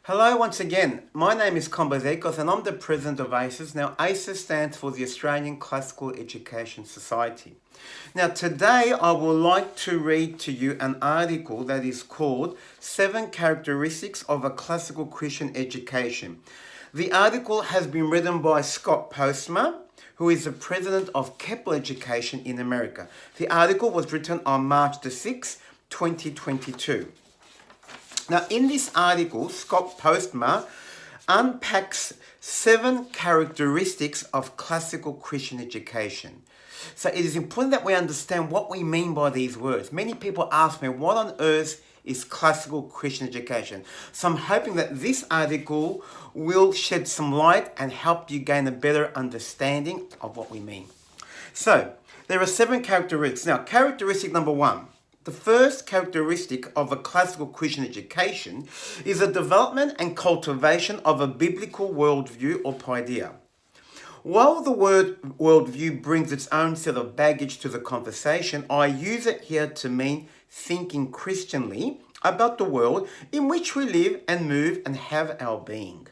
Hello once again. My name is Kombazekos and I'm the president of ACES. Now, ACES stands for the Australian Classical Education Society. Now, today I would like to read to you an article that is called 7 Characteristics of a Classical Christian Education. The article has been written by Scott Postma, who is the president of Kepler Education in America. The article was written on March the 6th, 2022. Now, in this article, Scott Postma unpacks 7 characteristics of classical Christian education. So it is important that we understand what we mean by these words. Many people ask me, what on earth is classical Christian education? So I'm hoping that this article will shed some light and help you gain a better understanding of what we mean. So there are 7 characteristics. Now, characteristic number 1. The first characteristic of a classical Christian education is the development and cultivation of a biblical worldview or paideia. While the word worldview brings its own set of baggage to the conversation, I use it here to mean thinking Christianly about the world in which we live and move and have our being.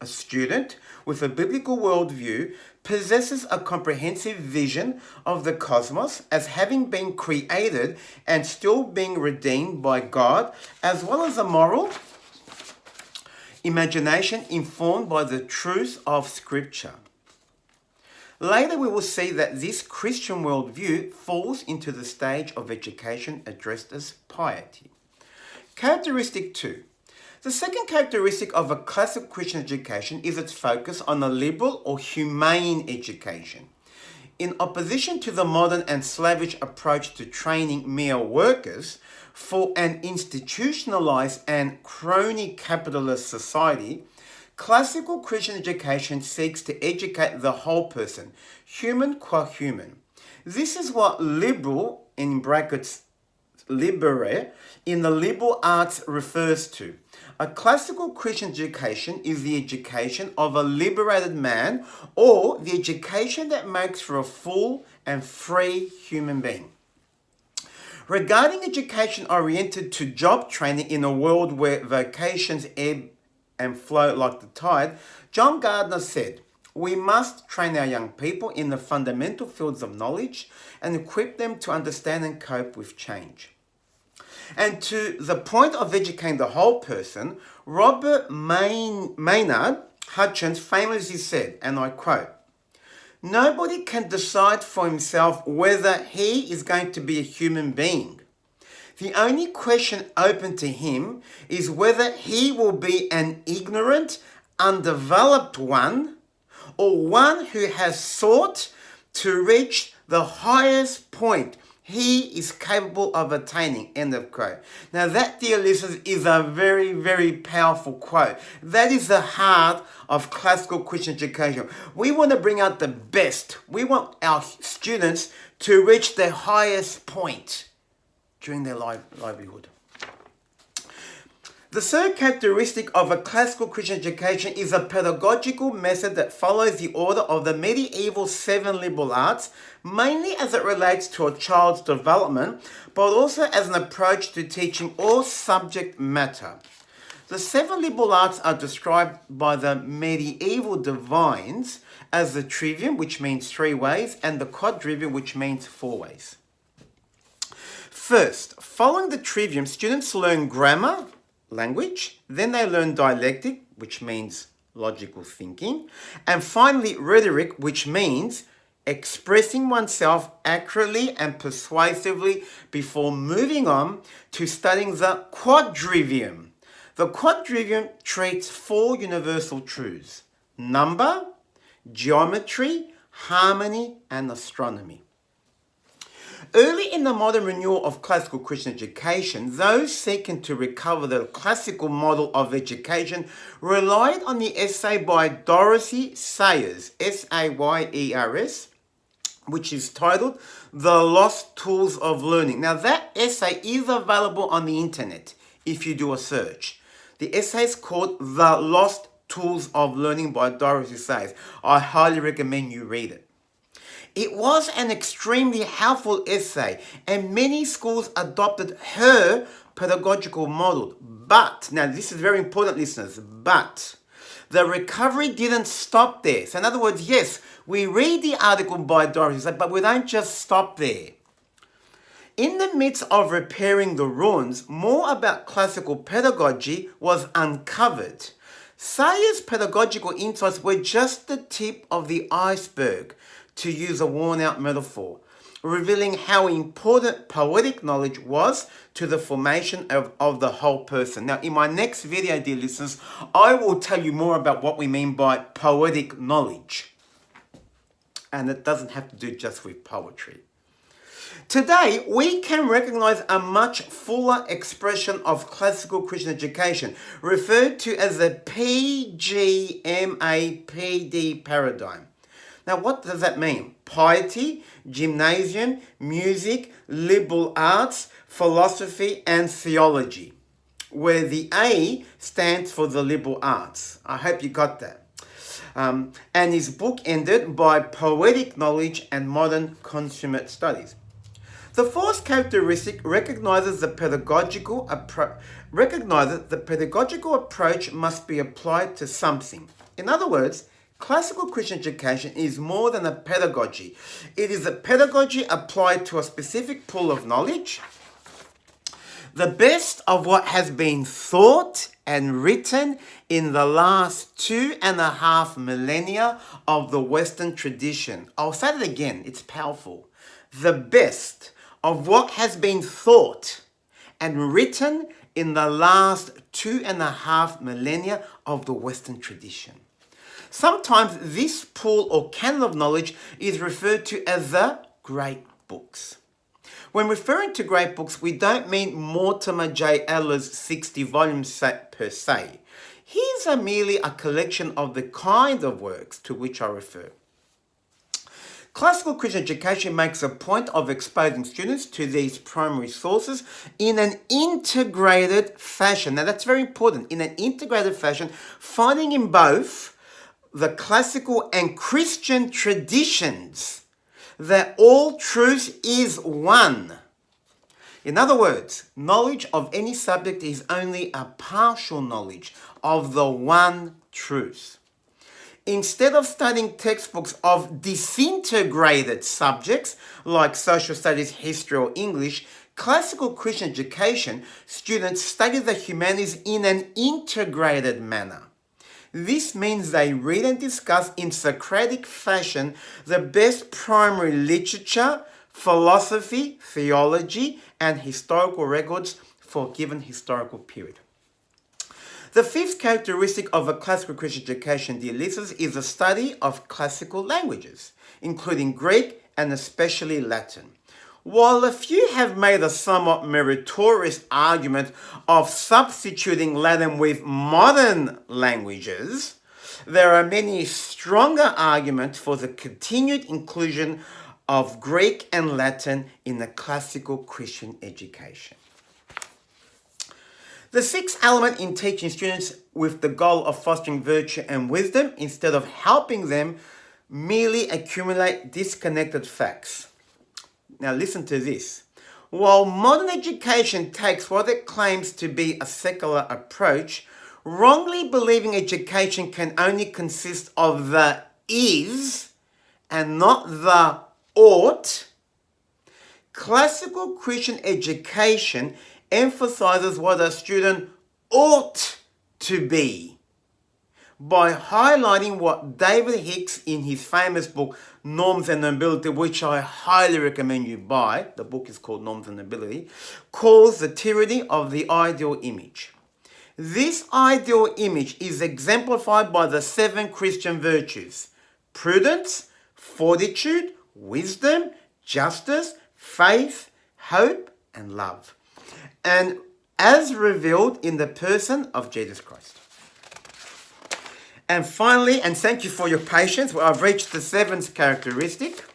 A student with a biblical worldview possesses a comprehensive vision of the cosmos as having been created and still being redeemed by God, as well as a moral imagination informed by the truth of Scripture. Later, we will see that this Christian worldview falls into the stage of education addressed as piety. Characteristic 2. The second characteristic of a classical Christian education is its focus on a liberal or humane education. In opposition to the modern and slavish approach to training mere workers for an institutionalized and crony capitalist society, classical Christian education seeks to educate the whole person, human qua human. This is what liberal, in brackets, libere, in the liberal arts refers to. A classical Christian education is the education of a liberated man, or the education that makes for a full and free human being. Regarding education oriented to job training in a world where vocations ebb and flow like the tide, John Gardner said, "We must train our young people in the fundamental fields of knowledge and equip them to understand and cope with change." And to the point of educating the whole person, Robert Maynard Hutchins famously said, and I quote, "Nobody can decide for himself whether he is going to be a human being. The only question open to him is whether he will be an ignorant, undeveloped one, or one who has sought to reach the highest point he is capable of attaining," end of quote. Now that, dear listeners, is a very, very powerful quote. That is the heart of classical Christian education. We want to bring out the best. We want our students to reach their highest point during their livelihood. The third characteristic of a classical Christian education is a pedagogical method that follows the order of the medieval 7 liberal arts, mainly as it relates to a child's development, but also as an approach to teaching all subject matter. The 7 liberal arts are described by the medieval divines as the trivium, which means 3 ways, and the quadrivium, which means 4 ways. First, following the trivium, students learn grammar, language, then they learn dialectic, which means logical thinking, and finally rhetoric, which means expressing oneself accurately and persuasively before moving on to studying the quadrivium. The quadrivium treats 4 universal truths: number, geometry, harmony, and astronomy. Early in the modern renewal of classical Christian education, those seeking to recover the classical model of education relied on the essay by Dorothy Sayers, Sayers, which is titled "The Lost Tools of Learning." Now that essay is available on the internet if you do a search. The essay is called "The Lost Tools of Learning" by Dorothy Sayers. I highly recommend you read it. It was an extremely helpful essay, and many schools adopted her pedagogical model. But, now this is very important, listeners, but the recovery didn't stop there. So in other words, yes, we read the article by Dorothy, but we don't just stop there. In the midst of repairing the ruins, more about classical pedagogy was uncovered. Sayers' pedagogical insights were just the tip of the iceberg, to use a worn-out metaphor, revealing how important poetic knowledge was to the formation of the whole person. Now, in my next video, dear listeners, I will tell you more about what we mean by poetic knowledge. And it doesn't have to do just with poetry. Today, we can recognize a much fuller expression of classical Christian education, referred to as the PGMAPD paradigm. Now, what does that mean? Piety, gymnasium, music, liberal arts, philosophy, and theology, where the A stands for the liberal arts. I hope you got that. And his book ended by poetic knowledge and modern consummate studies. The fourth characteristic recognizes the pedagogical approach must be applied to something. In other words, classical Christian education is more than a pedagogy. It is a pedagogy applied to a specific pool of knowledge, the best of what has been thought and written in the last 2.5 millennia of the Western tradition. I'll say it again, it's powerful. The best of what has been thought and written in the last 2.5 millennia of the Western tradition. Sometimes this pool or canon of knowledge is referred to as the great books. When referring to great books, we don't mean Mortimer J. Eller's 60 volumes per se. These are merely a collection of the kind of works to which I refer. Classical Christian education makes a point of exposing students to these primary sources in an integrated fashion. Now that's very important, in an integrated fashion, finding in both the classical and Christian traditions that all truth is one. In other words, knowledge of any subject is only a partial knowledge of the one truth. Instead of studying textbooks of disintegrated subjects like social studies, history, or English, classical Christian education students study the humanities in an integrated manner. This means they read and discuss in Socratic fashion the best primary literature, philosophy, theology, and historical records for a given historical period. The fifth characteristic of a classical Christian education, dear listeners, is the study of classical languages, including Greek and especially Latin. While a few have made a somewhat meritorious argument of substituting Latin with modern languages, there are many stronger arguments for the continued inclusion of Greek and Latin in the classical Christian education. The sixth element in teaching students with the goal of fostering virtue and wisdom instead of helping them merely accumulate disconnected facts. Now listen to this. While modern education takes what it claims to be a secular approach, wrongly believing education can only consist of the is and not the ought, classical Christian education emphasizes what a student ought to be by highlighting what David Hicks in his famous book Norms and Nobility, which I highly recommend you buy, the book is called Norms and Nobility, calls the tyranny of the ideal image. This ideal image is exemplified by the 7 Christian virtues: prudence, fortitude, wisdom, justice, faith, hope, and love, and as revealed in the person of Jesus Christ. And finally, and thank you for your patience, I've reached the 7th characteristic.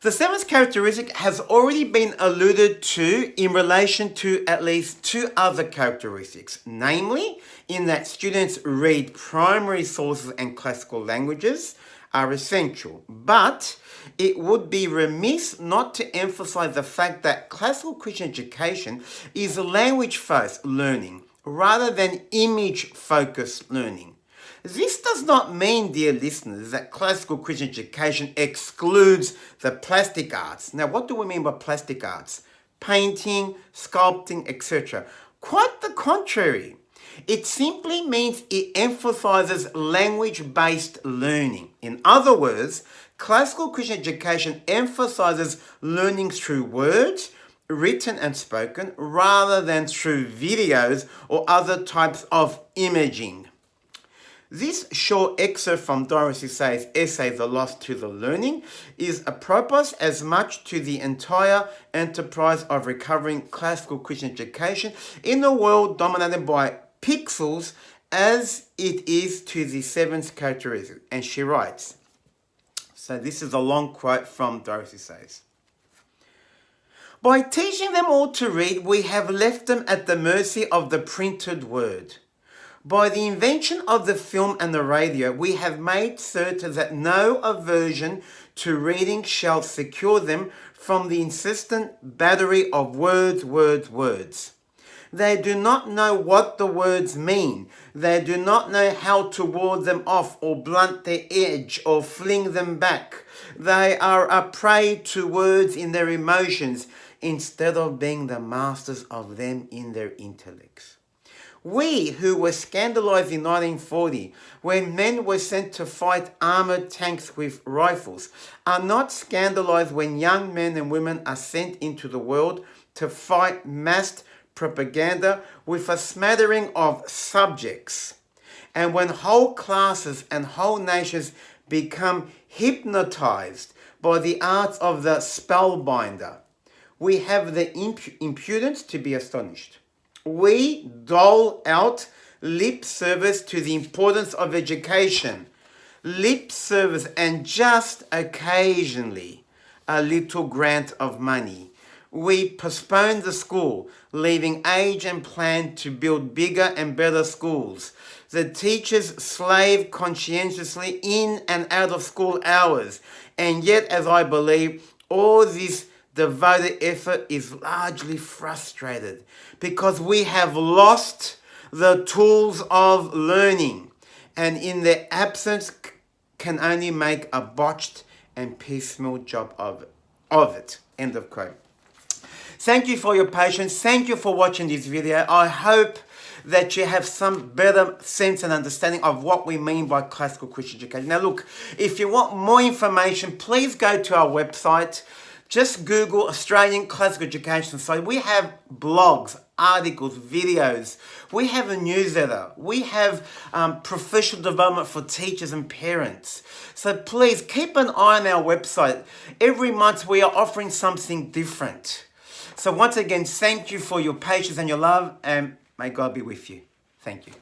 The 7th characteristic has already been alluded to in relation to at least 2 other characteristics, namely in that students read primary sources and classical languages, are essential, but it would be remiss not to emphasize the fact that classical Christian education is language-focused learning rather than image-focused learning. This does not mean, dear listeners, that classical Christian education excludes the plastic arts. Now, what do we mean by plastic arts? Painting, sculpting, etc. Quite the contrary. It simply means it emphasizes language-based learning. In other words, classical Christian education emphasizes learning through words, written and spoken, rather than through videos or other types of imaging. This short excerpt from Dorothy Say's essay, The Lost to the Learning, is apropos as much to the entire enterprise of recovering classical Christian education in a world dominated by pixels as it is to the seventh characteristic. And she writes, so this is a long quote from Dorothy Say's. By teaching them all to read, we have left them at the mercy of the printed word. By the invention of the film and the radio, we have made certain that no aversion to reading shall secure them from the insistent battery of words. They do not know what the words mean. They do not know how to ward them off or blunt their edge or fling them back. They are a prey to words in their emotions instead of being the masters of them in their intellects. We who were scandalized in 1940 when men were sent to fight armored tanks with rifles are not scandalized when young men and women are sent into the world to fight massed propaganda with a smattering of subjects. And when whole classes and whole nations become hypnotized by the arts of the spellbinder, we have the impudence to be astonished. We dole out lip service to the importance of education. Lip service and just occasionally a little grant of money. We postpone the school, leaving age and plan to build bigger and better schools. The teachers slave conscientiously in and out of school hours. And yet, as I believe, all this devoted effort is largely frustrated because we have lost the tools of learning and in their absence can only make a botched and piecemeal job of it. End of quote. Thank you for your patience. Thank you for watching this video. I hope that you have some better sense and understanding of what we mean by classical Christian education. Now look, if you want more information, please go to our website. Just Google Australian Classical Education Society. We have blogs, articles, videos. We have a newsletter. We have professional development for teachers and parents. So please keep an eye on our website. Every month we are offering something different. So once again, thank you for your patience and your love, and may God be with you. Thank you.